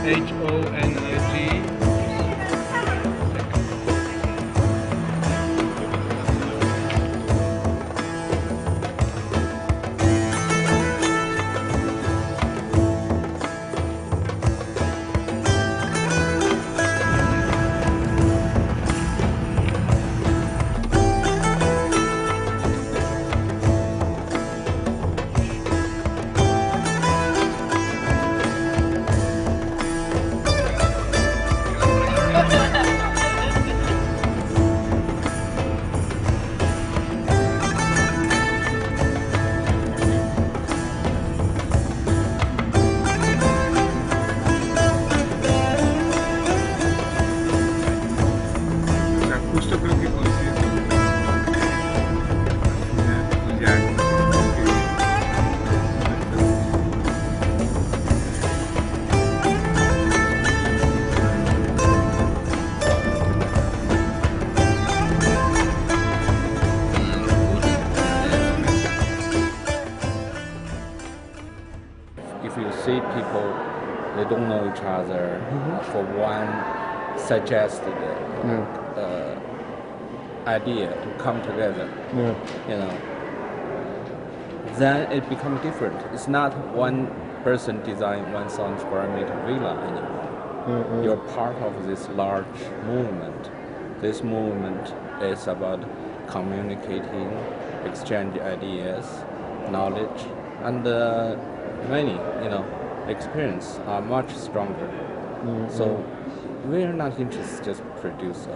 Honig. Justo creo que coincide If you see people, they don't know each other, for one suggested idea to come together, then it becomes different. It's not one person design 1,000 square meter villa anymore. You're part of this large movement. This movement is about communicating, exchange ideas, knowledge, and many, experience are much stronger. So we're not interested just produce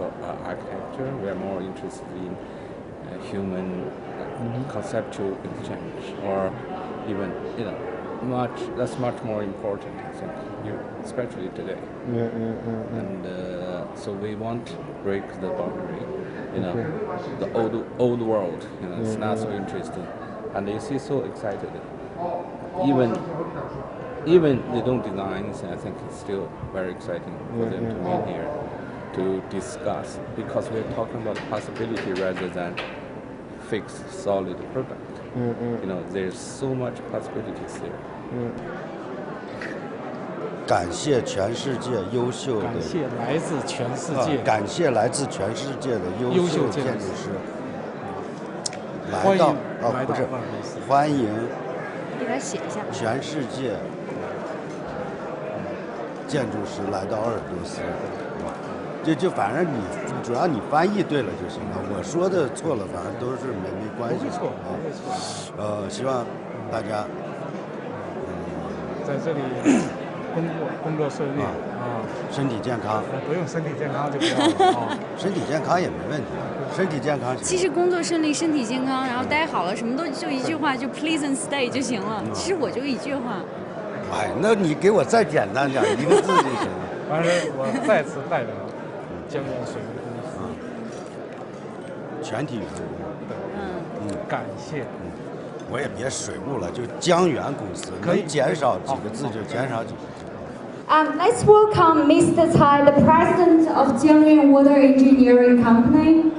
architecture. We're more interested in human conceptual exchange, or even that's much more important, I think, especially today. And so we want to break the boundary. The old world. It's not so interesting, and you see so excited. Even they don't design anything, I think it's still very exciting for them to meet here to discuss, because we're talking about possibility rather than fixed solid product. There's so much possibilities there. 感谢全世界优秀的，感谢来自全世界，感谢来自全世界的优秀建筑师来到不是欢迎，给他写一下，全世界建筑师来到鄂尔多斯，就反正主要你翻译对了就行了，我说的错了，反正都是没关系啊。希望大家在这里工作顺利啊，身体健康。不用身体健康就不要了啊，身体健康也没问题，身体健康。其实工作顺利，身体健康，然后待好了，什么都就一句话，就 please and stay 就行了。其实我就一句话。哎，那你给我再简单点，一个字就行了。完了，我再次代表江源水务公司全体员工，感谢。我也别水务了，就江源公司，能减少几个字就减少几个字。Let's welcome Mr. Tsai, the president of Jiangyuan Water Engineering Company.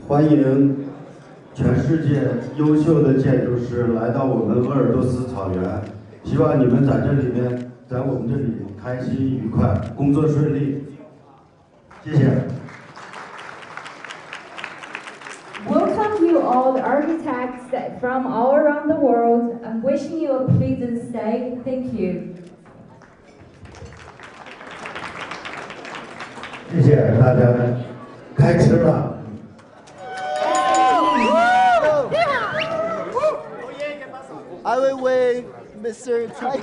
欢迎全世界优秀的建筑师来到我们鄂尔多斯草原，希望你们在这里面，在我们这里开心愉快，工作顺利。谢谢。Welcome you all the architects from all around the world and wishing you a pleasant stay. Thank you. 谢谢大家，开吃了。I will wave Mr. Tsai.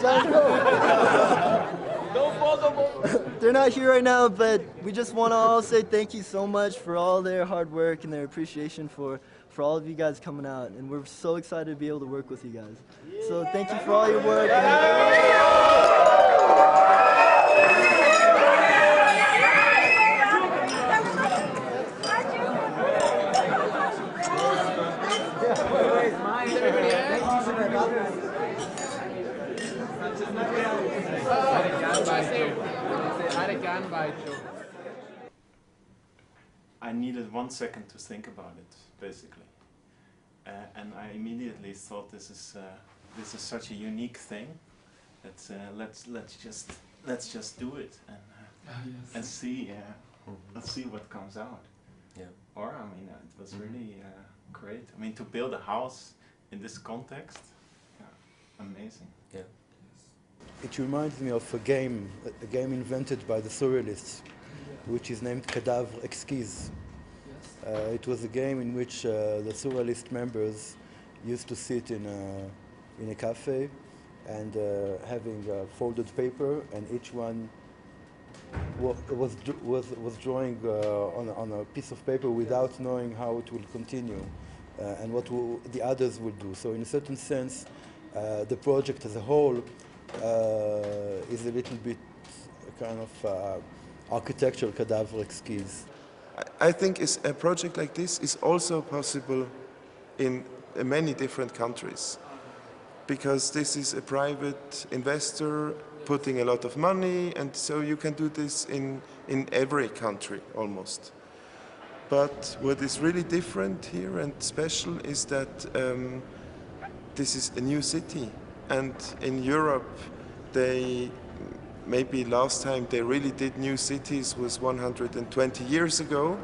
They're not here right now, but we just want to all say thank you so much for all their hard work and their appreciation for all of you guys coming out. And we're so excited to be able to work with you guys. So thank you for all your work. I needed 1 second to think about it, basically, and I immediately thought this is such a unique thing that let's just do it and see let's see what comes out. Yeah. Or I mean, it was really great. I mean, to build a house in this context, amazing. Yeah. It reminds me of a game invented by the Surrealists, which is named Cadavre Exquise. It was a game in which the Surrealist members used to sit in a cafe and having folded paper, and each one was drawing on a piece of paper without knowing how it will continue and what the others will do. So in a certain sense, the project as a whole is a little bit kind of architectural cadavre exquise. I think a project like this is also possible in many different countries, because this is a private investor putting a lot of money, and so you can do this in every country almost. But what is really different here and special is that this is a new city, and in Europe maybe last time they really did new cities was 120 years ago,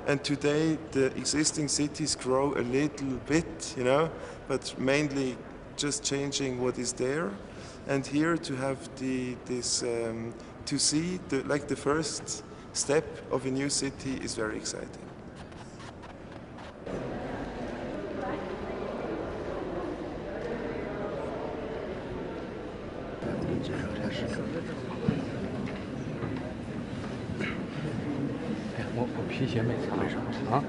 and today the existing cities grow a little bit, you know, but mainly just changing what is there. And here to have to see the first step of a new city is very exciting.我皮鞋没擦啊。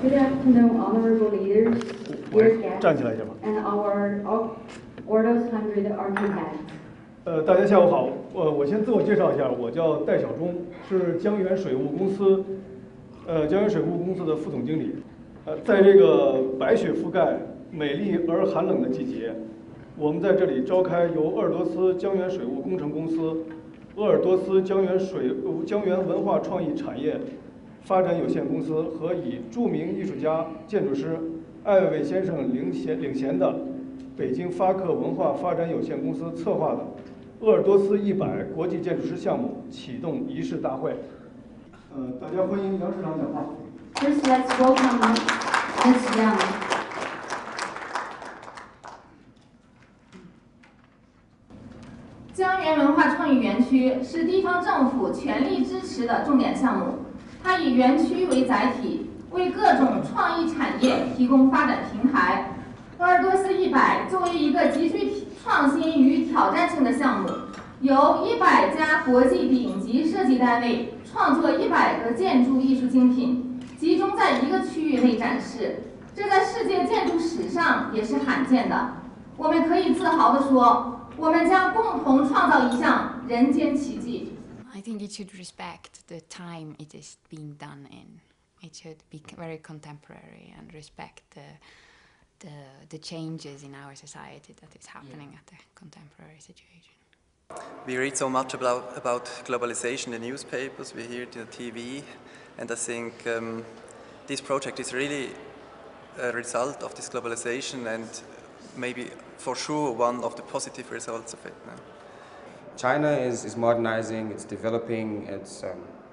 Good afternoon, honorable leaders, dear guests, 站起来一下吧。 and our Ordos 100 architects. 大家下午好，我先自我介绍一下，我叫戴晓忠，是江源水务公司的副总经理。在这个白雪覆盖、美丽而寒冷的季节，我们在这里召开由鄂尔多斯江源水务工程公司、鄂尔多斯江源文化创意产业发展有限公司和以著名艺术家、建筑师艾未未先生领衔的北京发克文化发展有限公司策划的鄂尔多斯100国际建筑师项目启动仪式大会。大家欢迎杨市长讲话。First, let's welcome Ms. Yang. 江源文化创意园区是地方政府全力支持的重点项目，它以园区为载体，为各种创意产业提供发展平台。鄂尔多斯100作为一个极具创新与挑战性的项目，由100家国际顶级设计单位创作100个建筑艺术精品，集中在一个区域内展示，这在世界建筑史上也是罕见的。我们可以自豪地说，我们将共同创造一项人间奇迹。I think it should respect the time it is being done in. It should be very contemporary and respect the changes in our society that is happening at the contemporary situation. We read so much about globalization in the newspapers, we hear it on TV, and I think this project is really a result of this globalization and maybe for sure one of the positive results of it now. China is modernizing, it's developing, it's,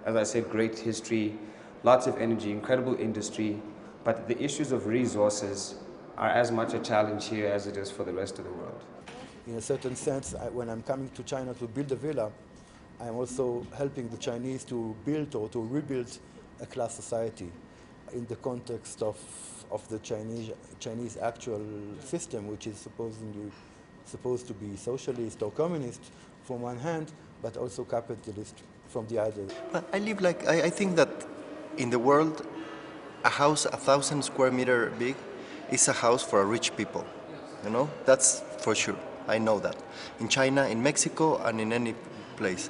as I said, great history, lots of energy, incredible industry, but the issues of resources are as much a challenge here as it is for the rest of the world. In a certain sense, when I'm coming to China to build a villa, I'm also helping the Chinese to build or to rebuild a class society in the context of the Chinese actual system, which is supposed to be socialist or communist from one hand, but also capitalist from the other. But I think that in the world, a house 1,000 square meter big is a house for rich people. You know, that's for sure. I know that. In China, in Mexico, and in any place.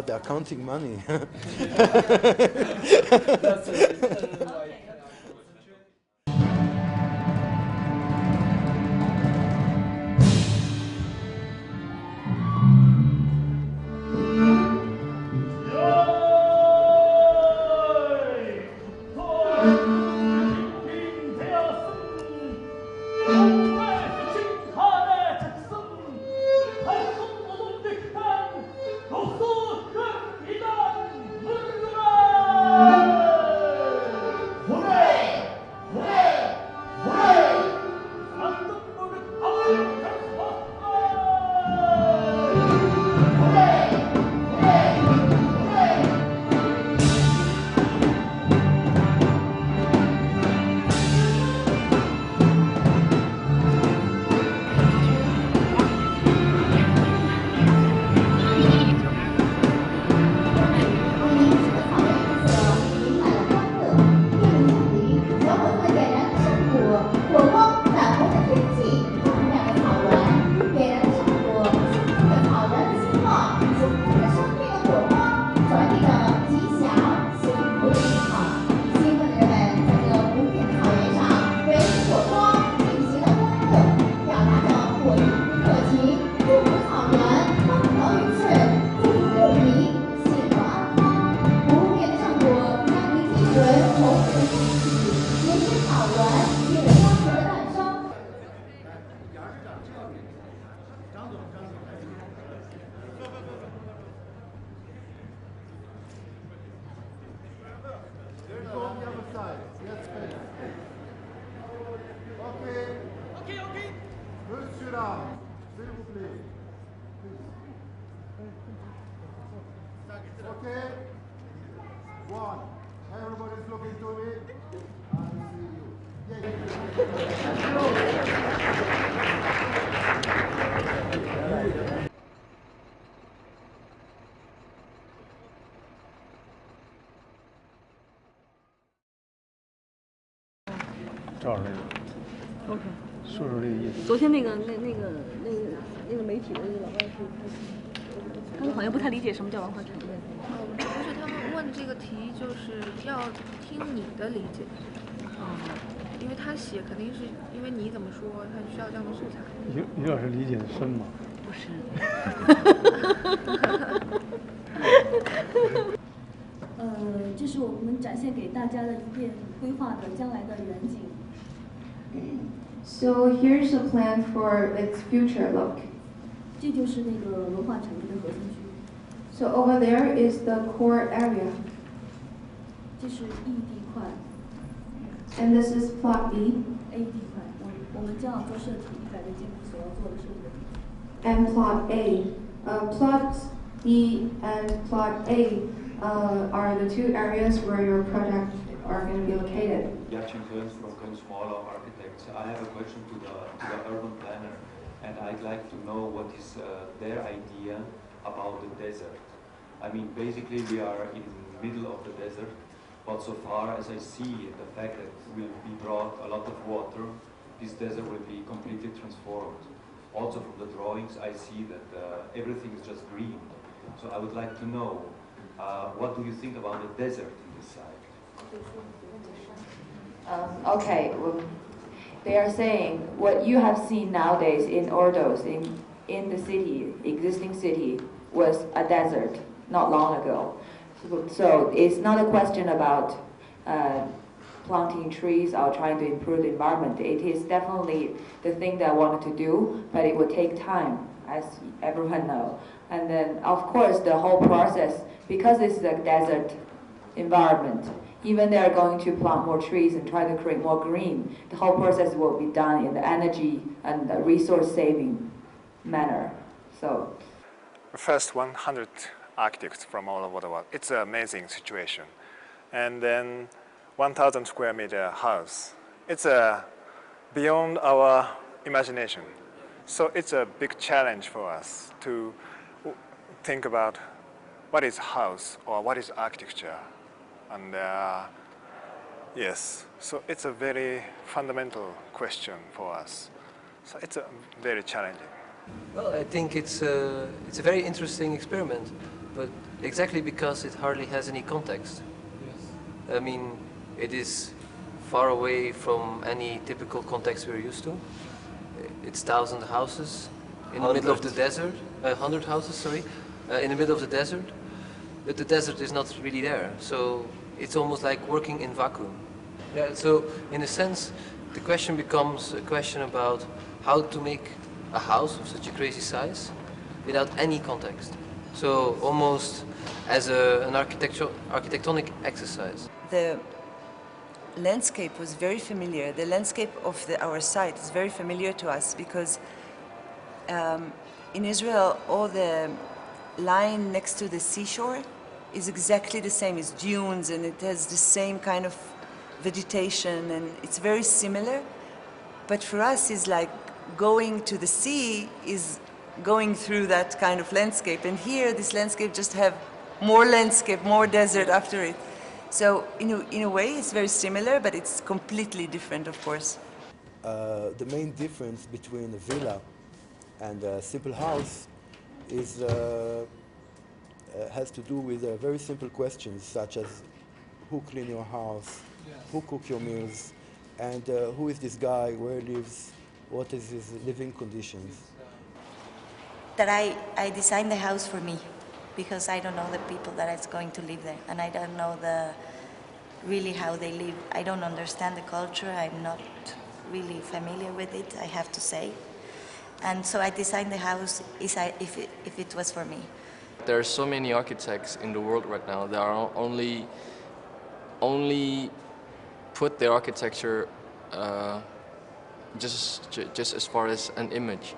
they're counting money. Okay. One. Everybody's looking to me. I see you.照着这个 OK，说说这个意思。昨天那个媒体的那个老外他们好像不太理解什么叫文化产业。不是，他们问这个题就是要听你的理解。因为他写肯定是因为你怎么说，他需要这样的素材。于老师理解的深吗？不是。这是我们展现给大家的一片规划的将来的远景。So here's a plan for its future look. 这就是那个文化产业的核心区。So over there is the core area. 这是 ED 块。And this is plot B. AD 块，我们将要做设计100个建筑所要做的设计的。And plot A. Plots B and plot A are the two areas where your project are going to be located. Yachin Kearns from Smaller Architects. I have a question to the urban planner, and I'd like to know what is their idea about the desert. I mean, basically we are in the middle of the desert, but so far as I see the fact that will be brought a lot of water, this desert will be completely transformed. Also from the drawings I see that everything is just green. So I would like to know, what do you think about the desert in this site? Okay, well, they are saying what you have seen nowadays in Ordos, in the city, existing city, was a desert not long ago. So it's not a question about planting trees or trying to improve the environment. It is definitely the thing that I wanted to do, but it would take time, as everyone knows. And then, of course, the whole process, because it's a desert environment, even they are going to plant more trees and try to create more green, the whole process will be done in the energy and the resource saving manner. So, first 100 architects from all over the world. It's an amazing situation. And then 1,000 square meter house. It's beyond our imagination. So it's a big challenge for us to think about what is house or what is architecture. And yes, so it's a very fundamental question for us. So it's very challenging. Well, I think it's a very interesting experiment, but exactly because it hardly has any context. I mean, it is far away from any typical context we're used to. It's 1,000 houses in the middle of the desert, 100 houses, sorry, in the middle of the desert. But the desert is not really there, so it's almost like working in vacuum. Yeah, so in a sense, the question becomes a question about how to make a house of such a crazy size without any context. So almost as an architectonic exercise. The landscape was very familiar. The landscape of our site is very familiar to us because in Israel, all the line next to the seashore is exactly the same. It's dunes and it has the same kind of vegetation and it's very similar. But for us, it's like going to the sea is going through that kind of landscape. And here, this landscape just have more landscape, more desert after it. So in a way, it's very similar, but it's completely different, of course. The main difference between a villa and a simple house is has to do with very simple questions such as who clean your house, who cook your meals, and who is this guy, where he lives, what is his living conditions. That I designed the house for me because I don't know the people that is going to live there and I don't know really how they live. I don't understand the culture. I'm not really familiar with it, I have to say. And so I designed the house if it was for me. There are so many architects in the world right now that are only put their architecture just as far as an image,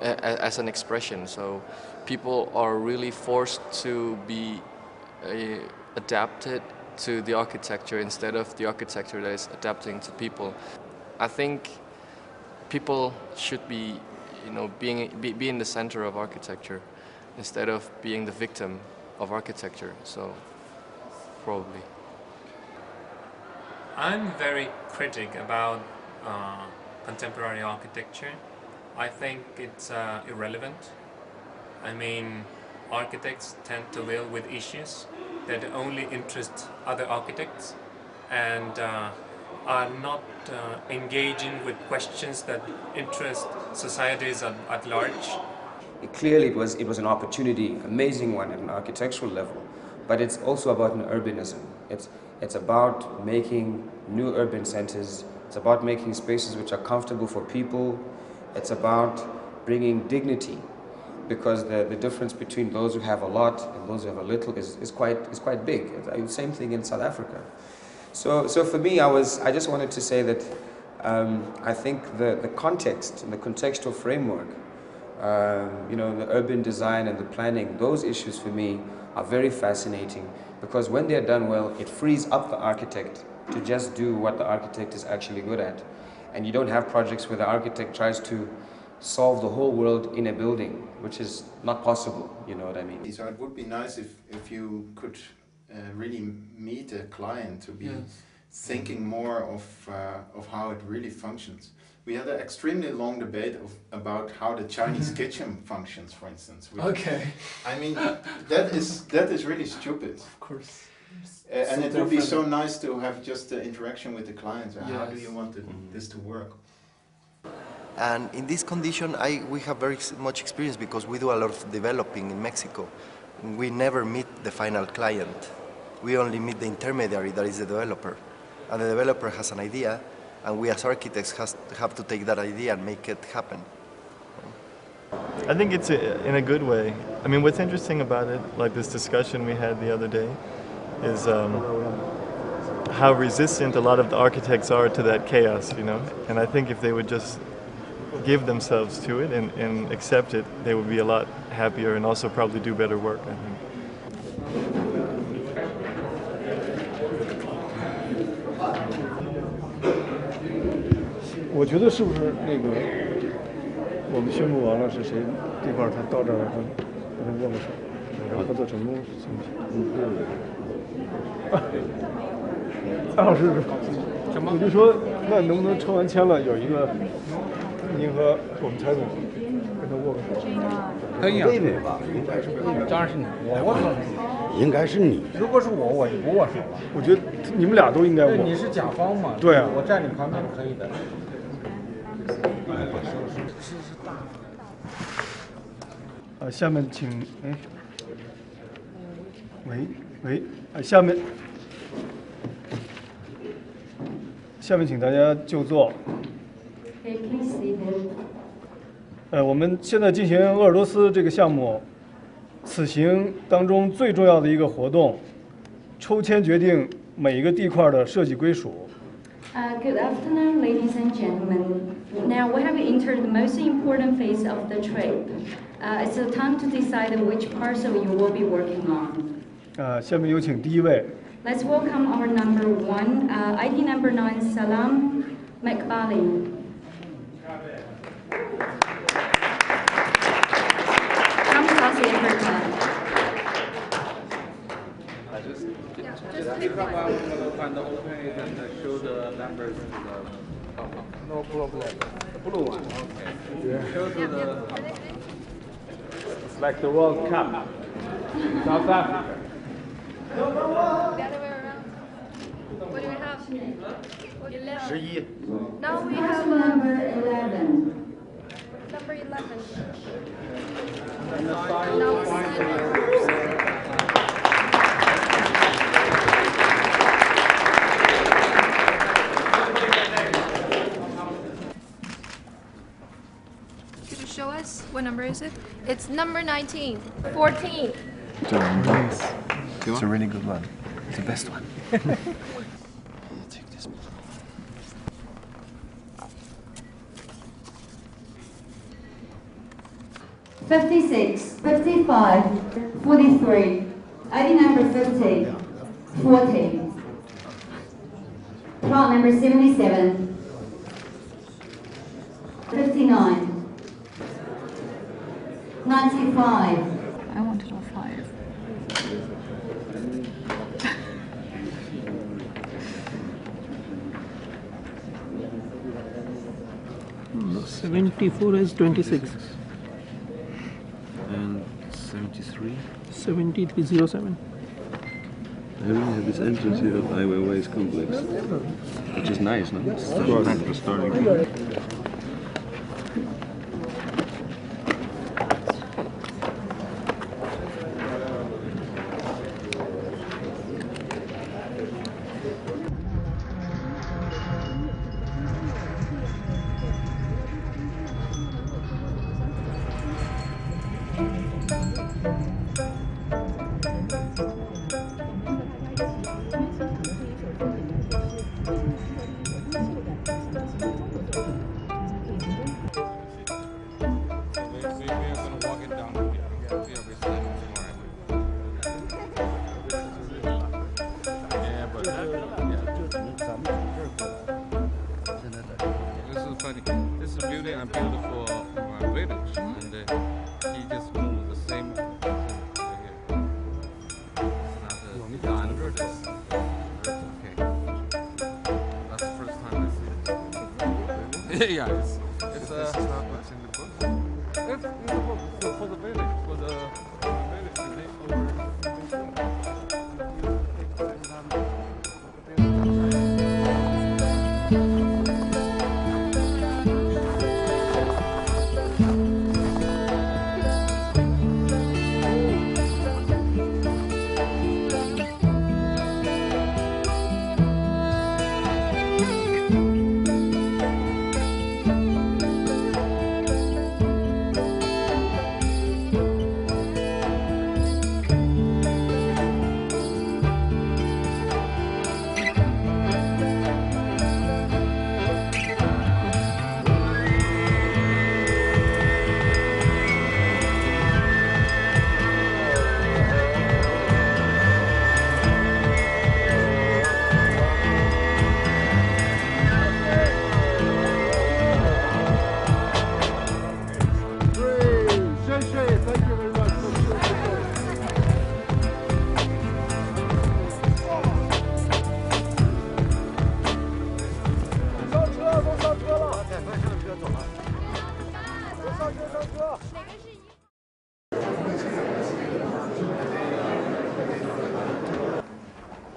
as an expression. So people are really forced to be adapted to the architecture instead of the architecture that is adapting to people. I think people should be, be in the center of architecture instead of being the victim of architecture. So probably. I'm very critic about contemporary architecture. I think it's irrelevant. I mean, architects tend to deal with issues that only interest other architects and are not engaging with questions that interest societies at large. Clearly it was an opportunity, amazing one at an architectural level, but it's also about an urbanism. It's about making new urban centers, it's about making spaces which are comfortable for people, it's about bringing dignity, because the difference between those who have a lot and those who have a little is quite big. Same thing in South Africa. So for me, I just wanted to say that I think the context and the contextual framework, the urban design and the planning, those issues for me are very fascinating because when they're done well, it frees up the architect to just do what the architect is actually good at. And you don't have projects where the architect tries to solve the whole world in a building, which is not possible, you know what I mean? So it would be nice if you could really meet a client to be thinking more of how it really functions. We had an extremely long debate about how the Chinese kitchen functions, for instance. Okay. I mean, that is really stupid. Of course. And it would be so nice to have just the interaction with the clients. Yes. How do you want this to work? And in this condition, we have very much experience because we do a lot of developing in Mexico. We never meet the final client. We only meet the intermediary, that is the developer. And the developer has an idea, and we as architects have to take that idea and make it happen. I think it's in a good way. I mean, what's interesting about it, like this discussion we had the other day, is how resistant a lot of the architects are to that chaos, And I think if they would just give themselves to it and accept it, they would be a lot happier and also probably do better work, I think. 我觉得是不是那个我们宣布完了是谁这块他到这儿他握个手，然后合作成功行不行？安老师，我就说那能不能抽完签了有一个您和我们蔡总跟他握个手。可以啊，妹妹吧，应该是妹妹。当然是你，我握手。应该是你。如果是我，我就不握手了。我觉得你们俩都应该握。你是甲方嘛？对啊，我站你旁边可以的。下面请下面请大家就座。Okay, please seated. 我们现在进行鄂尔多斯这个项目此行当中最重要的一个活动，抽签决定每一个地块的设计归属。Good afternoon, ladies and gentlemen. Now we have entered the most important phase of the trip. It's the time to decide which parcel you will be working on. 下面有请第一位。Let's welcome our number 1, ID number 9, Salam Mekbali. From South Africa. Just take a while and open it and show the numbers to the. No problem. Blue one. Okay. Show to the. It's like the World Cup. South Africa. The other way around. What do we have? 11. Now we have number 11. Number 11. Could you show us what number is it? It's number 19. 14. Nice. It's a really good one. It's the best one. Take this. 56, 55, 43, ID number 50, 40, plot number 77, 59, 95. I wanted all 5. No, 74 is 26. And 73. 7307. I really have this entrance here of Ai Weiwei's complex, which is nice, no? It's the starting point. This is a beauty and a beautiful village, and he just moved the same thing over here. It's not designed for this. Okay. That's the first time I see it. Yeah, it's this is not what's in the book. It's in the book for the village, for the village to make over.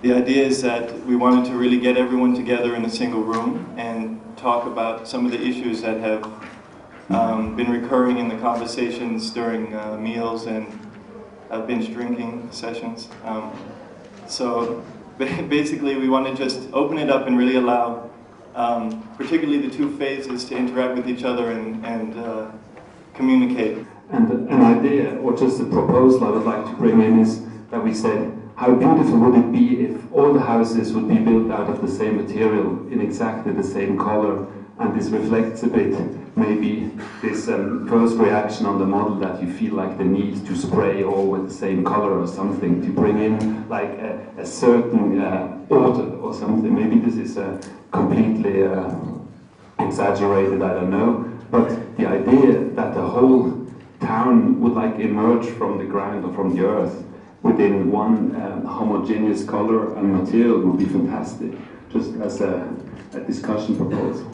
The idea is that we wanted to really get everyone together in a single room and talk about some of the issues that have been recurring in the conversations during meals and binge drinking sessions. So basically we want to just open it up and really allow particularly the two phases to interact with each other and communicate. And an idea, or just a proposal I would like to bring in is that we said, how beautiful would it be if all the houses would be built out of the same material, in exactly the same color, and this reflects a bit maybe this first reaction on the model that you feel like the need to spray all with the same color or something, to bring in like a certain order or something. Maybe this is completely exaggerated, I don't know, but the idea that the whole town would like emerge from the ground or from the earth within one homogeneous color and material would be fantastic, just as a discussion proposal.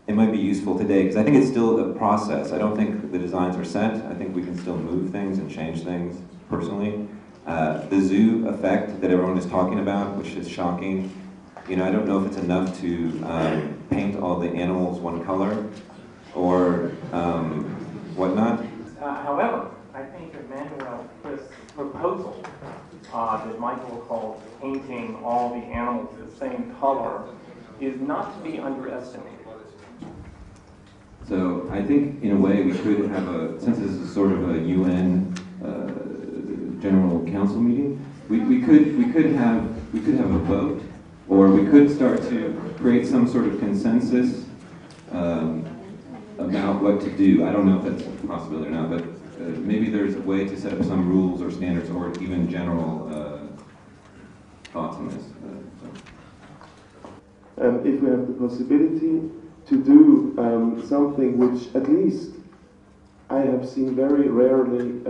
It might be useful today, because I think it's still a process. I don't think the designs are set. I think we can still move things and change things, personally. The zoo effect that everyone is talking about, which is shocking, you know, I don't know if it's enough to paint all the animals one color, or whatnot. However, I think Emmanuel Chris' proposal that Michael called painting all the animals the same color is not to be underestimated. So I think, in a way, we could have since this is sort of a UN General Council meeting, we could have a vote, or we could start to create some sort of consensus about what to do. I don't know if that's a possibility or not, but maybe there's a way to set up some rules or standards, or even general thoughts on this. If we have the possibility to do something which at least I have seen very rarely,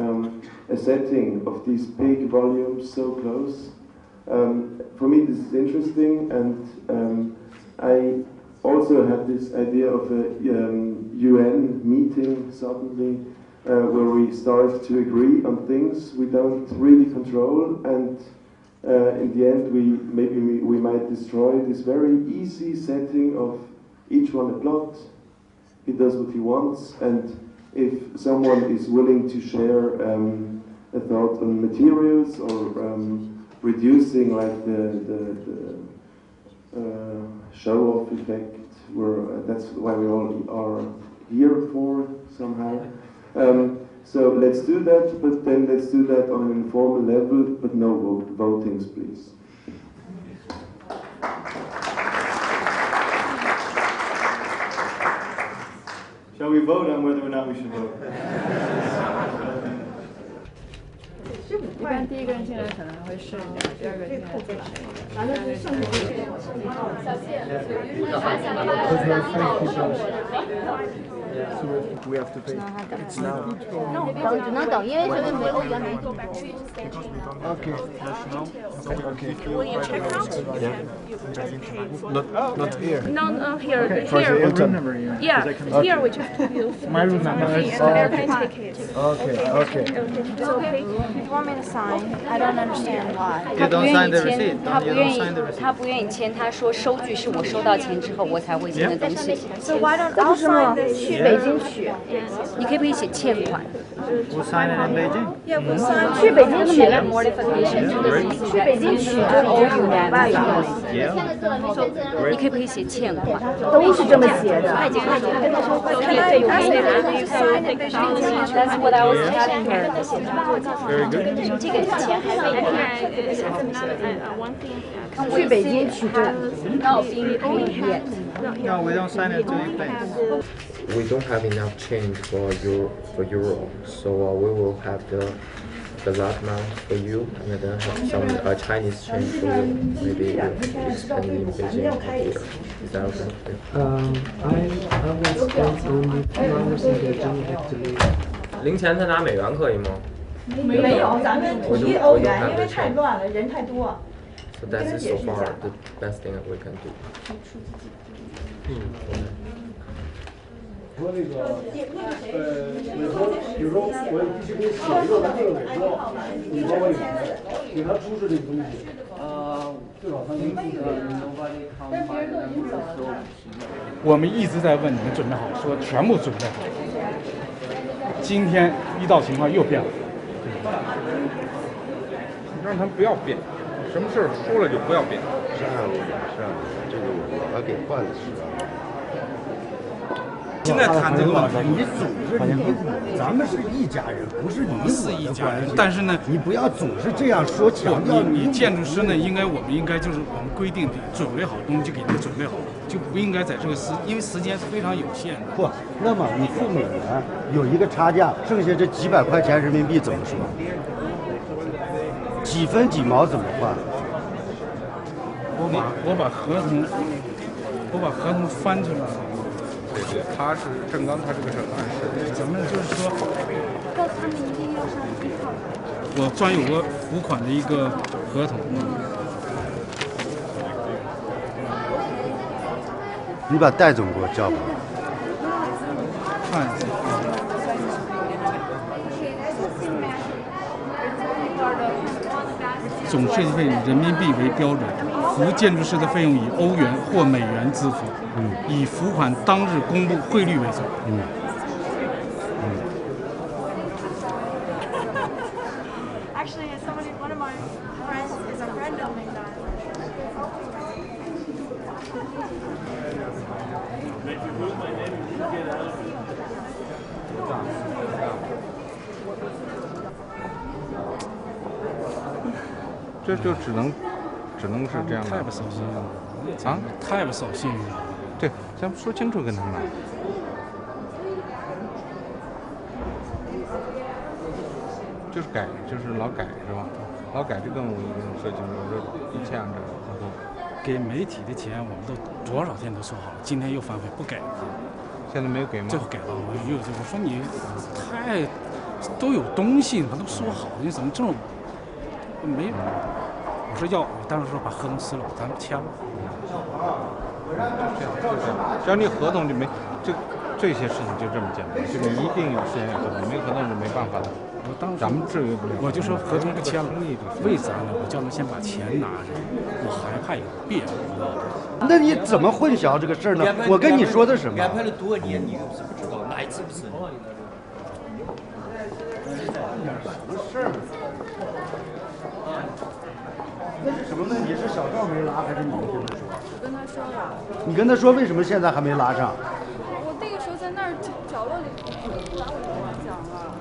a setting of these big volumes so close. For me this is interesting, and I also had this idea of a UN meeting suddenly, where we start to agree on things we don't really control, and in the end we might destroy this very easy setting of each one a plot. He does what he wants, and if someone is willing to share a thought on materials, or reducing like the show-off effect, that's why we all are here for somehow. So let's do that, but then let's do that on an informal level, but no votings, please. Shall we vote on whether or not we should vote? 一般第一个人进来可能会顺着，第二个进来会顺着。完了就顺着这个。小谢，So we have to pay. It's now. 只能等，因为这边没欧元没。 Okay. Okay. Yeah. Not here. No, here. Okay. For the room number, yeah. Okay. Here we just give you. My room number. Okay. Okay. It's okay. You want me to sign? I don't understand why. You don't sign the receipt. You don't sign the receipt. 他不愿意签，他说收据是我收到钱之后我才会签的东西。 So why don't I sign this? 去北京取，你可不可以写欠款？ Who signed it in Beijing? Yeah, we sign 去北京取。去北京取就已经明白了。你可不可以写欠款？都是这么写的。他已经跟他说退费用给你。That's what I was telling her. Very good. 这个钱还没去北京取证。 Not being paid yet. No, we don't sign it until you pay. We don't have enough change for euro, so we will have the last amount for you, and then have some Chinese change for you. Maybe expand in Beijing or here. Is that okay? I will spend only 2 hours in Beijing actually. 零钱他拿美元可以吗？没有，咱们提欧元，因为太乱了，人太多。 So that's so far the best thing that we can do. 说那个委托，比如说我必须给写一个完整的委托，你帮我给他出示这个东西。最少3年。我们一直在问你们准备好，说全部准备好。今天遇到情况又变了，让他们不要变，什么事儿说了就不要变。是啊，这个我还给换了12。现在谈这个问题，你总是你我，咱们是一家人，不是你我是一家人。的关系。但是呢，你不要总是这样说，强调你建筑师呢，我们应该就是我们规定准备好东西就给他准备好，就不应该在这个因为时间是非常有限的。不，那么你付美元有一个差价，剩下这几百块钱人民币怎么说？几分几毛怎么换？我把合同翻出来了。对，他是郑刚，他这个是暗示。咱们就是说，告诉他们一定要上机票。我专有个付款的一个合同。你把戴总给我叫过来。看一下。总设计费以人民币为标准，服务建筑师的费用以欧元或美元支付。以付款当日公布汇率为准。Actually, one of my friends is a friend of mine. 这就只能是这样的。太不守信用了啊！太不守信用了。对，咱们说清楚跟他们。就是改，就是老改是吧？老改就跟我一种设计，我说一切按照合同。给媒体的钱我们都多少天都说好了，今天又反悔不改。现在没有给吗？最后改了，我说你太都有东西，我都说好，你怎么这种没？我说要，我当时说把合同撕了，咱们签了。就这样，只要你合同就没这些事情就这么简单，就你一定要签合同，没合同是没办法的。咱们制约不了。我就说合同不签了，为啥呢？我叫他们先把钱拿着，我害怕有变故。那你怎么混淆这个事儿呢？我跟你说的什么？安排了多年，你又不是不知道，哪一次不是？什么事儿？那是什么问题？是小赵没拉，还是你跟他说？我跟他说了。你跟他说为什么现在还没拉上？我那个时候在那儿角落里，把我跟我讲了。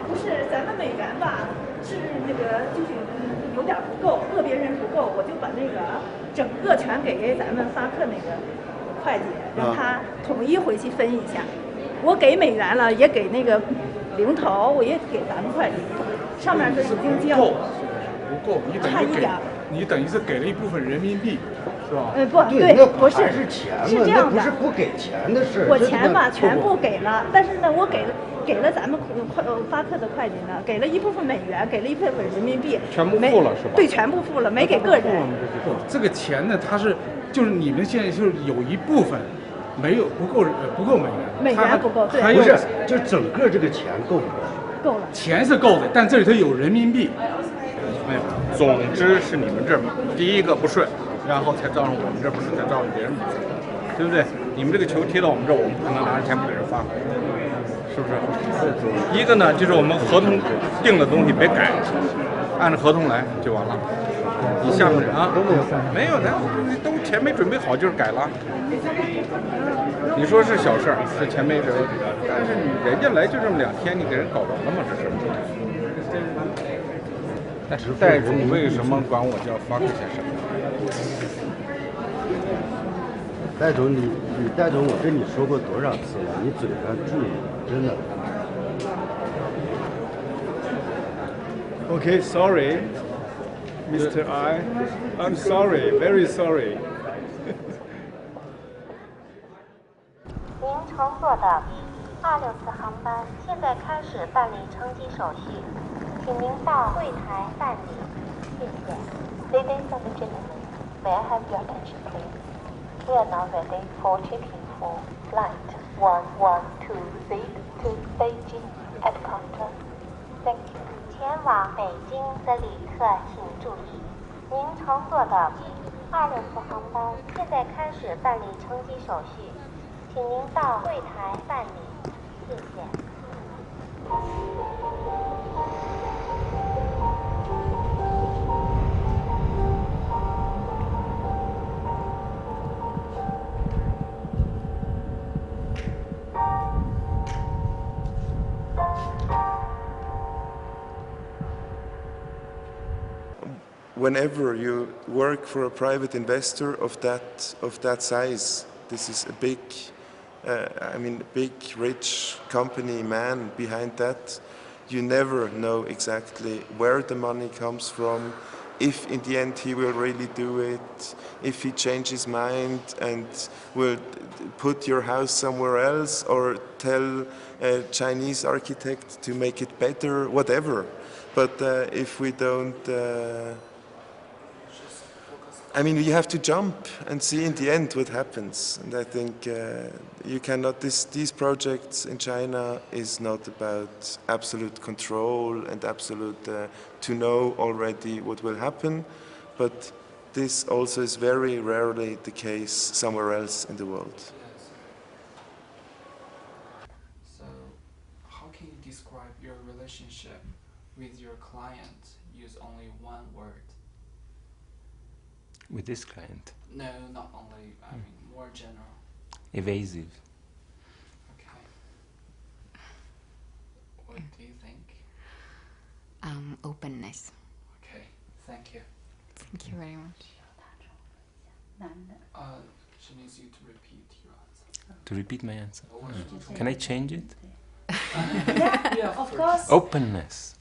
不是，咱们美元吧，是那个就是有点不够，个别人不够，我就把那个整个全给咱们发克那个会计，让他统一回去分一下。我给美元了，也给那个零头，我也给咱们会计，上面是已经交了。不够，你等于是给了一部分人民币，是吧？不对，不是，是钱嘛，是这样的，不是不给钱的事。我钱吧全部给了，但是呢，我给了咱们发克的会计呢，给了一部分美元，给了一部分人民币，全部付了是吧？对，全部付了，没给个人。这个钱呢，它是就是你们现在就是有一部分没有不够美元，美元不够，对，不是，就整个这个钱够不够？够了，钱是够的，但这里头有人民币。没有，总之是你们这儿第一个不顺，然后才造成我们这儿不顺，才造成别人不顺，对不对？你们这个球踢到我们这儿，我们不可能拿着钱不给人发，是不是？一个呢，就是我们合同定的东西别改，按照合同来就完了。你下面啊都没有改，没有的，都钱没准备好就是改了。你说是小事儿，是钱没准备，但是人家来就这么2天，你给人搞着了吗？这是。但是袋主为什么管我叫发克先生？戴总，戴总，我跟你说过多少次了？你嘴上注意，真的。Okay, sorry, Mr. I. I'm sorry, very sorry. 您乘坐的264航班现在开始办理乘机手续，请您到柜台办理。谢谢。Ladies and gentlemen, may I have your attention, please? We are now ready for checking for flight 1126 to Beijing at counter. Thank you. 前往北京的旅客请注意，您乘坐的264航班现在开始办理乘机手续，请您到柜台办理。谢谢。Whenever you work for a private investor of that size, this is a big, big rich company man behind that. You never know exactly where the money comes from, if in the end he will really do it, if he changes his mind and will put your house somewhere else or tell a Chinese architect to make it better, whatever. But if we don't you have to jump and see in the end what happens. And I think you cannot, these projects in China is not about absolute control and absolute to know already what will happen, but this also is very rarely the case somewhere else in the world. So, how can you describe your relationship with your client? Use only one word. With this client? No, not only, more general. Evasive. Okay. What do you think? Openness. Okay, thank you. Thank you very much. She needs you to repeat your answer. To repeat my answer? Can I change it? Yeah, of course. Openness.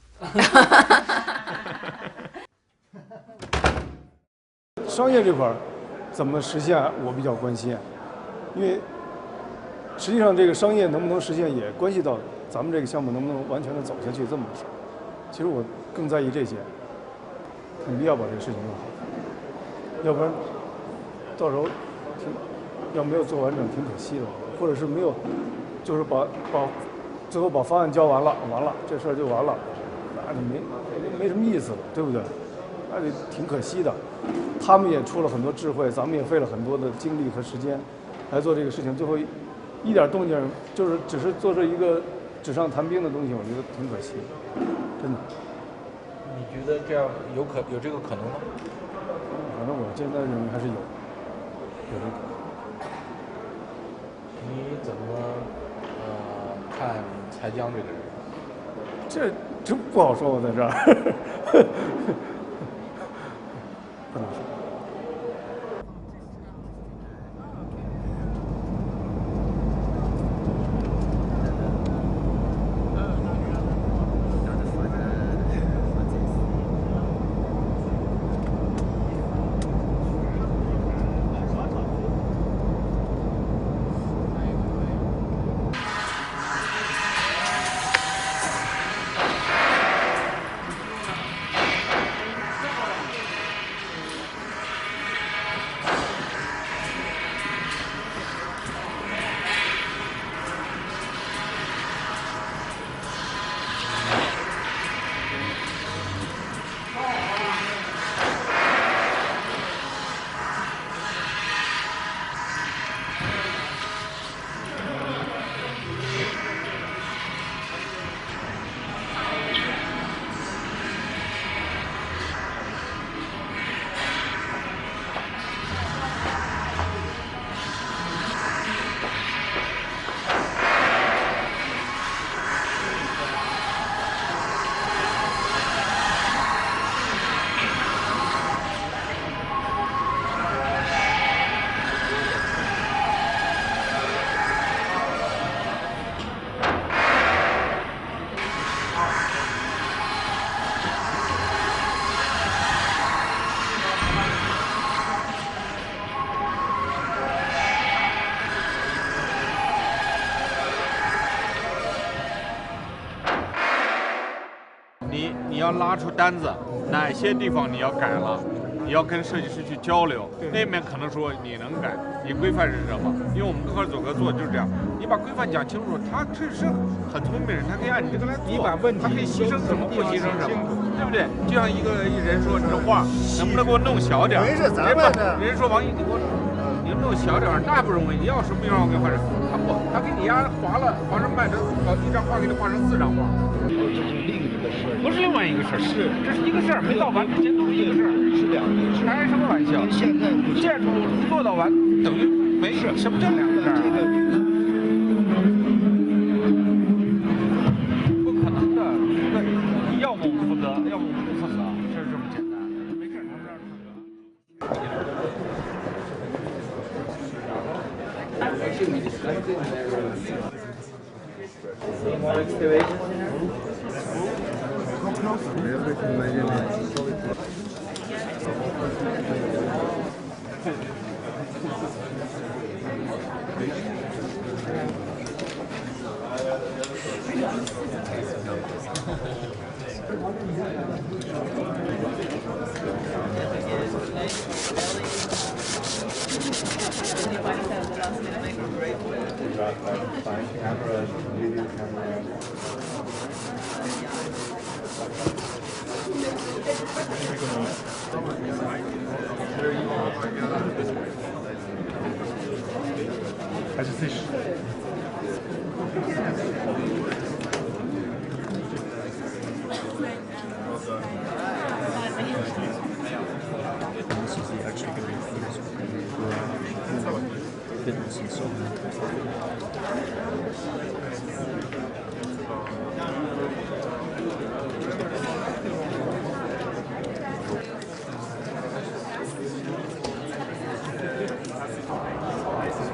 商业这块儿怎么实现，我比较关心，因为实际上这个商业能不能实现，也关系到咱们这个项目能不能完全的走下去这么个事儿。其实我更在意这些，很必要把这个事情弄好，要不然到时候要没有做完整，挺可惜的，或者是没有，就是最后把方案交完了这事儿就完了，那就没什么意思了，对不对？那就挺可惜的。他们也出了很多智慧，咱们也费了很多的精力和时间来做这个事情，最后一点动静，就是只是做这一个纸上谈兵的东西，我觉得挺可惜的，真的。你觉得这样有这个可能吗？反正我现在认为还是有这个可能。你怎么看才江这个人？这不好说，我在这儿。不能说。要拉出单子，哪些地方你要改了，你要跟设计师去交流。那面可能说你能改，你规范是什么？因为我们跟合作就是这样，你把规范讲清楚，他这是很聪明的人，他可以按你这个来做，他可以牺牲什么不牺牲什么，对不对？就像一人说你这画能不能给我弄小点儿？人说王毅你给我。你弄小点儿，那不容易。你要是不让我给画成，他不，他给你丫划成半成，一张画给你画成4张画。这是另一个事儿，不是另外一个事儿，是这是一个事儿，没到完之前都是一个事儿，是两个事儿。开什么玩笑？现在建筑做到完等于没事，什么叫两个事儿？不可能的，你要么我负责，要么我不负责，就是这么简单。没事，他们这儿看着。More excavations in here? As a fish. This is actually going to be fitness and so on.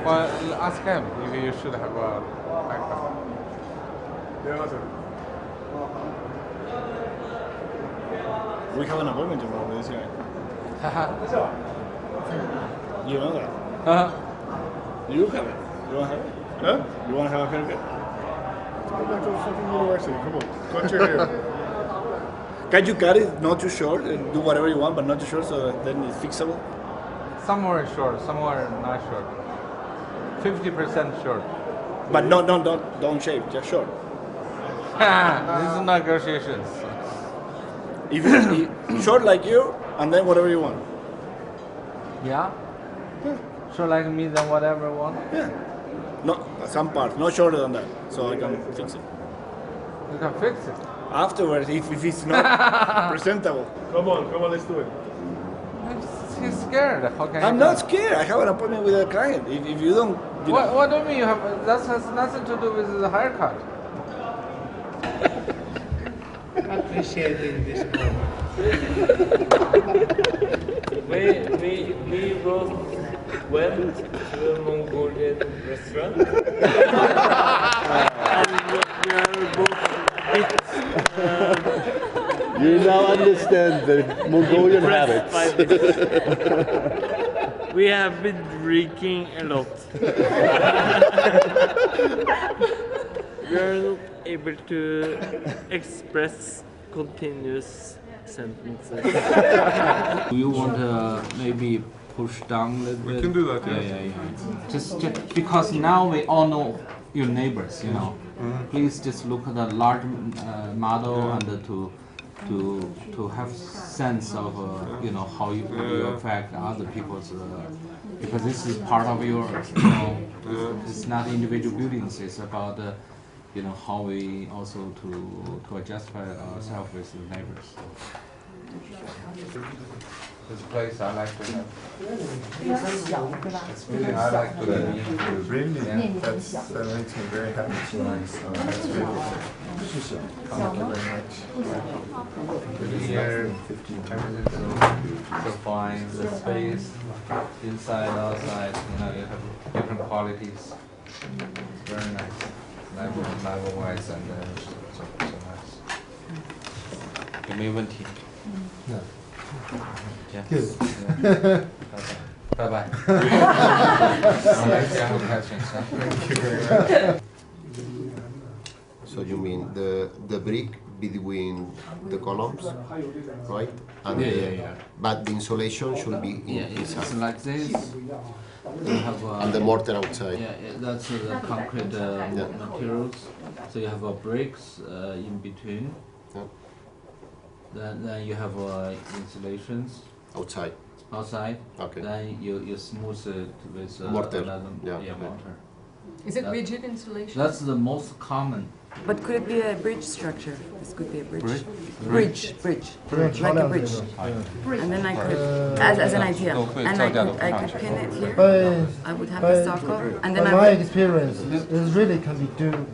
Well, ask him if you should have a background. We have an appointment tomorrow with this guy. You know that? You have it. You want to have it? Huh? You want to have a haircut? Go back to the fucking university. Come on. Cut your hair. Can you cut it not too short and do whatever you want, but not too short, so that then it's fixable? Somewhere short, somewhere not short. 50% short. But don't shave, just short. This is negotiations. If you short like you, and then whatever you want. Yeah? Short like me, then whatever I want? Yeah. No, some parts, not shorter than that, so I can fix it. You can fix it. Afterwards, if it's not presentable. Come on, let's do it. He's scared. How can I'm not scared. I have an appointment with a client. If you don't, what do you mean you have? That has nothing to do with the haircut. Appreciating this moment. we both went to a Mongolian restaurant. And we are both You now understand the Mongolian habits. We have been drinking a lot. We are not able to express continuous sentences. Do you want to maybe push down a little bit? We can do that, yeah. Just because now we all know your neighbors, you know. Please just look at the large model and to have sense of you know how you affect other people's because this is part of your it's not individual buildings, it's about you know how we also to adjust ourselves with the neighbors. This place I like to have. It's really I like to live in. Really? That makes me very happy. It's nice. That's really good. Thank you very much. Here, everything's so fine. The space, inside, outside, you know, you have different qualities. It's very nice. Level-wise and so nice. 有没有问题？ Yes. Bye bye. So you mean the brick between the columns, right? And Yeah. But the insulation should be inside. It's like this. You have And the mortar outside. Yeah, that's the concrete materials. So you have bricks in between. Yeah. Then you have insulations outside. Okay. Then you smooth it with mortar. Mortar. Is it rigid insulation? That's the most common. But could it be a bridge structure? This could be a bridge. Bridge? Bridge. Like a bridge. And then I could, as an idea, and I could pin it here. I would have the socket, and then my experience, it really can be done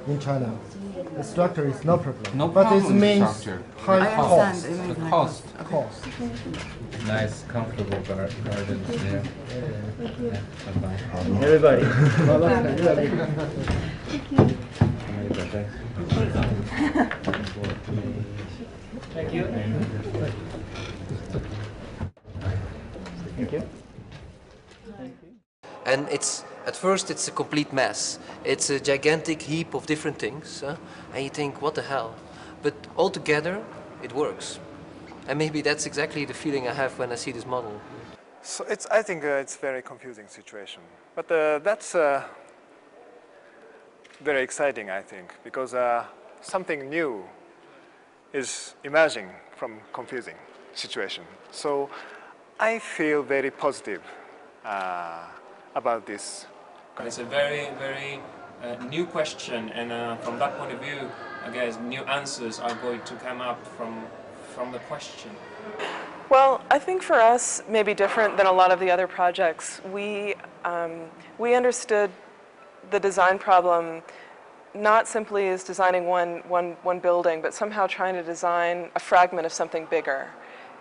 in China. The structure is no problem. No but problem. it means Structure. high cost. The cost. Cost. Nice, comfortable gardens there. Bye-bye. Everybody. Thank you. Thank you. And at first it's a complete mess. It's a gigantic heap of different things, and you think, what the hell? But altogether, it works. And maybe that's exactly the feeling I have when I see this model. So I think it's a very confusing situation, but that's very exciting, I think, because something new is emerging from confusing situation. So I feel very positive about this. It's a very, very new question, and from that point of view, I guess new answers are going to come up from the question. Well, I think for us, maybe different than a lot of the other projects, we understood the design problem not simply as designing one building, but somehow trying to design a fragment of something bigger.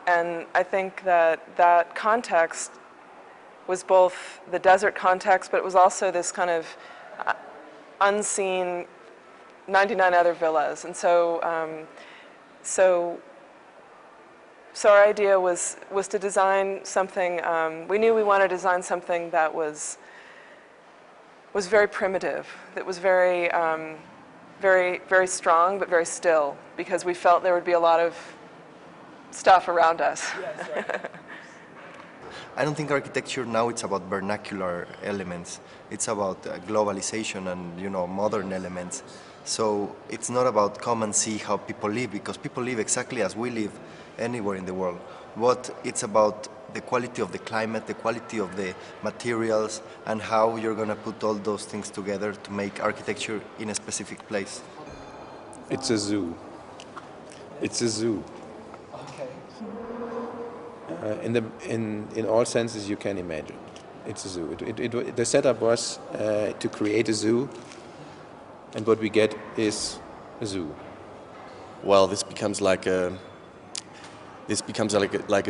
And I think that context was both the desert context, but it was also this kind of unseen 99 other villas. And so our idea was to design something, we knew we wanted to design something that was very primitive, that was very, very strong, but very still, because we felt there would be a lot of stuff around us. Yes, right. I don't think architecture now it's about vernacular elements. It's about globalization and modern elements. So it's not about come and see how people live, because people live exactly as we live anywhere in the world. But it's about the quality of the climate, the quality of the materials, and how you're going to put all those things together to make architecture in a specific place. It's a zoo. It's a zoo. In all senses you can imagine. It's a zoo. The setup was to create a zoo, and what we get is a zoo. Well, this becomes like a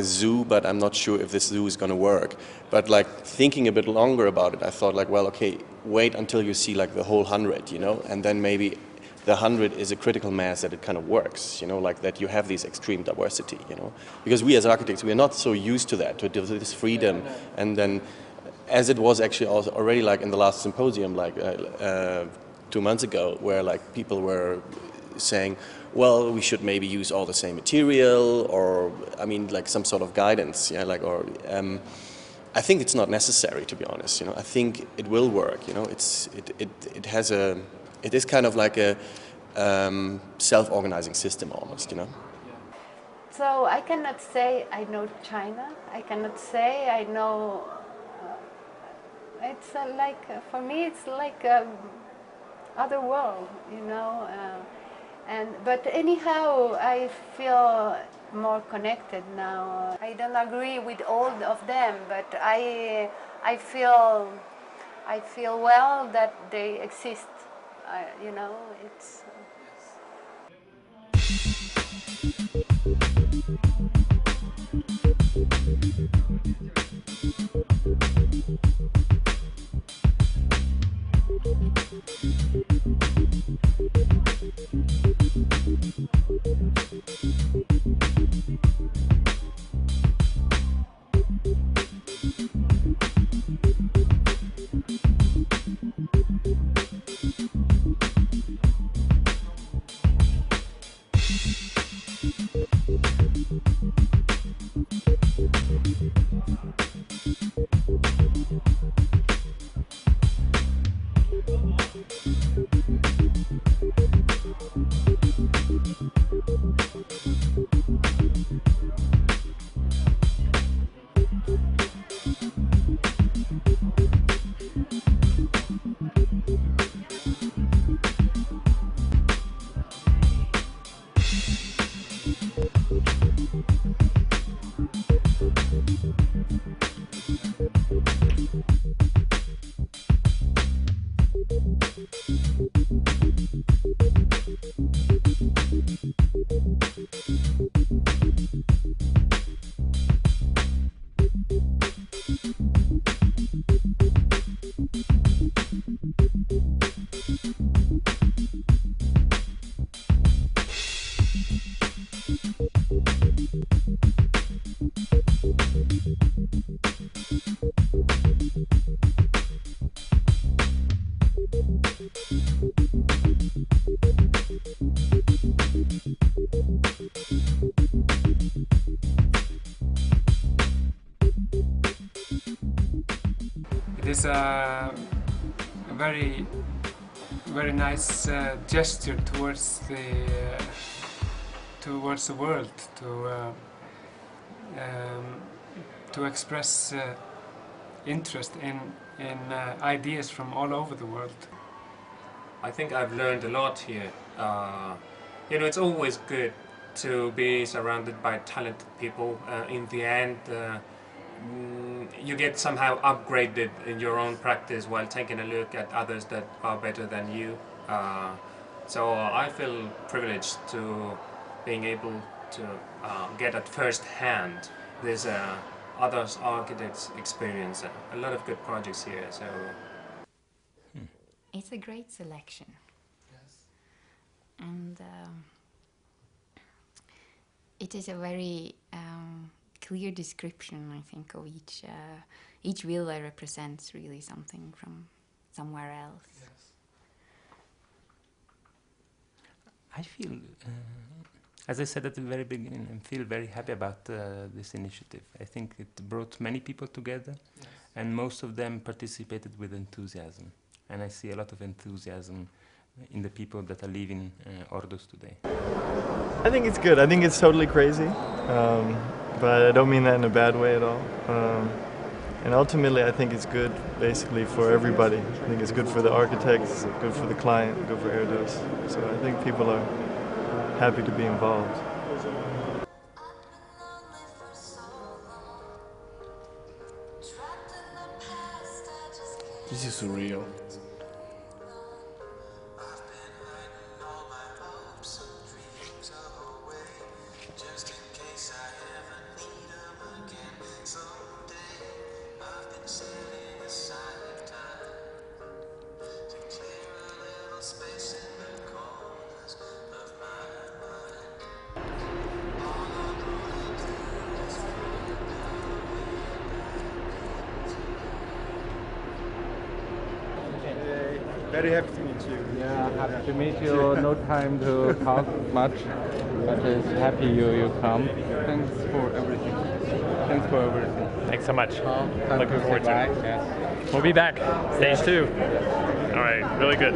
zoo, but I'm not sure if this zoo is going to work. But like thinking a bit longer about it, I thought like, well, okay, wait until you see like the whole 100, and then maybe the 100 is a critical mass that it kind of works, like that you have this extreme diversity, because we as architects, we are not so used to that, to this freedom. And then, as it was actually also already like in the last symposium, like 2 months ago, where like people were saying, well, we should maybe use all the same material, or I mean, like some sort of guidance, I think it's not necessary, to be honest. I think it will work. It is kind of like a self-organizing system almost. So I cannot say I know China. I cannot say I know. It's like for me, it's like other world, But anyhow, I feel more connected now. I don't agree with all of them, but I feel well that they exist. It's. It is a very nice gesture towards the world to express interest in ideas from all over the world. I think I've learned a lot here. You know, it's always good to be surrounded by talented people. In the end, you get somehow upgraded in your own practice while taking a look at others that are better than you. So I feel privileged to being able to get at first hand this others architects experience. A lot of good projects here. So it's a great selection. Yes. And it is a very clear description, I think, of each villa represents really something from somewhere else. Yes. I feel, as I said at the very beginning, I feel very happy about this initiative. I think it brought many people together, yes, and most of them participated with enthusiasm. And I see a lot of enthusiasm in the people that are leaving Ordos today. I think it's good. I think it's totally crazy, but I don't mean that in a bad way at all. And ultimately, I think it's good, basically, for everybody. I think it's good for the architects, good for the client, good for Ordos. So I think people are happy to be involved. This is surreal. Very happy to meet you. Yeah, happy to meet you. No time to talk much, but it's happy you come. Thanks for everything. Thanks for everything. Thanks so much. Looking forward to it. Yes. We'll be back. Stage 2. All right, really good.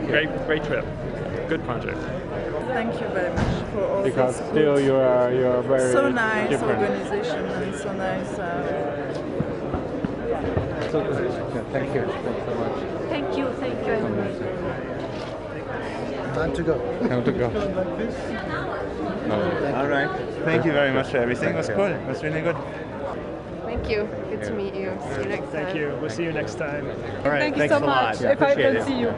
Great trip. Good project. Thank you very much for all because this. Still you are very so nice different. Organization and so nice. Thank you. Thanks so much. Thank you very much. Time to go. Time to go. No. All right. Thank you very much for everything. It was cool. It was really good. Thank you. Good to meet you. See you next time. Thank you. We'll see you next time. All right. Thank you so much. If I don't see you.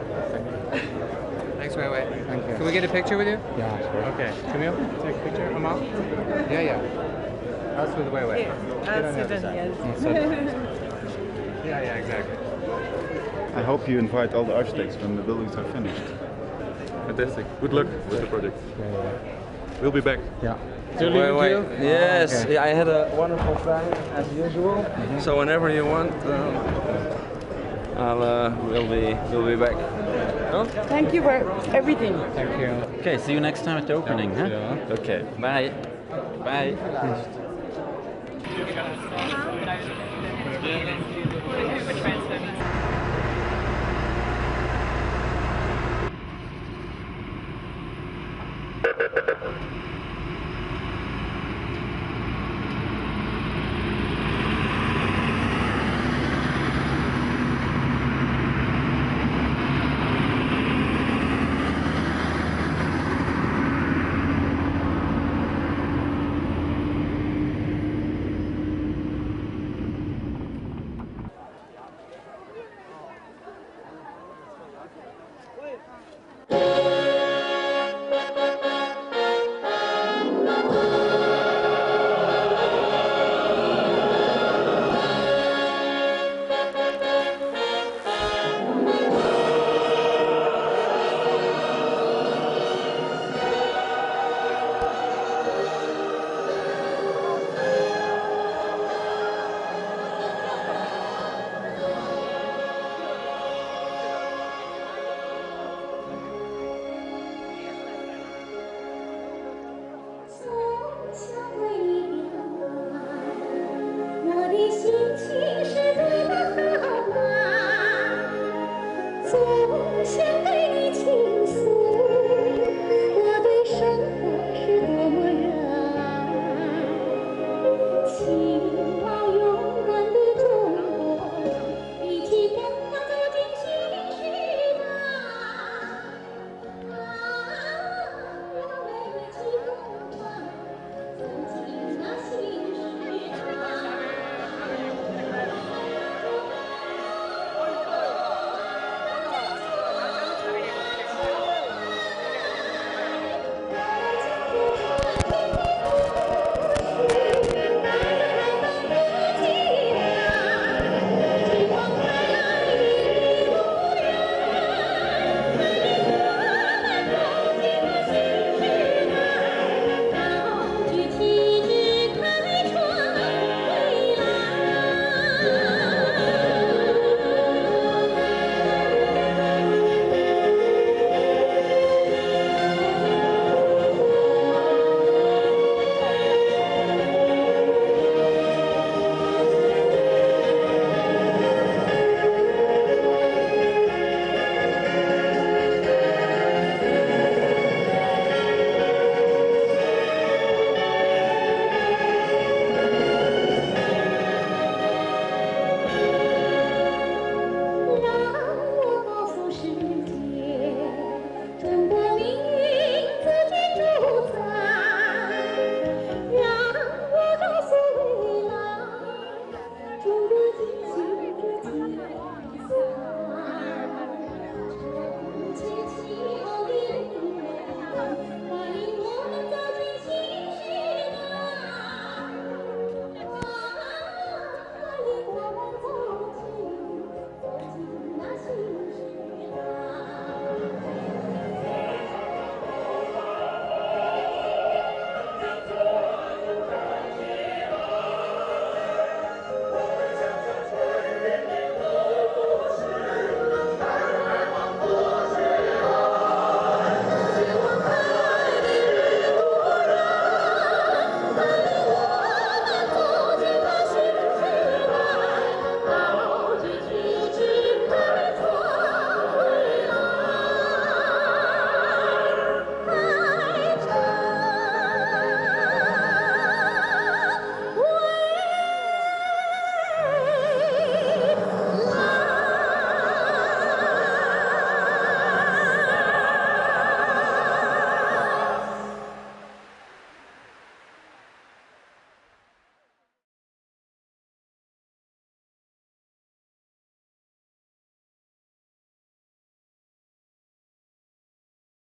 Thanks, Wei Wei. Thank you. Can we get a picture with you? Yeah, sure. Okay. Camille, take a picture. I'm out. Yeah. Us with Wei Wei. Yeah, exactly. I hope you invite all the architects when the buildings are finished. Fantastic. Good luck with the project. Yeah. We'll be back. Yeah. Wait. Yes, okay. I had a wonderful time as usual. So whenever you want, we'll be back. Huh? Thank you for everything. Thank you. Okay, see you next time at the opening, huh? Yeah. Okay, bye. Bye. 我的心情。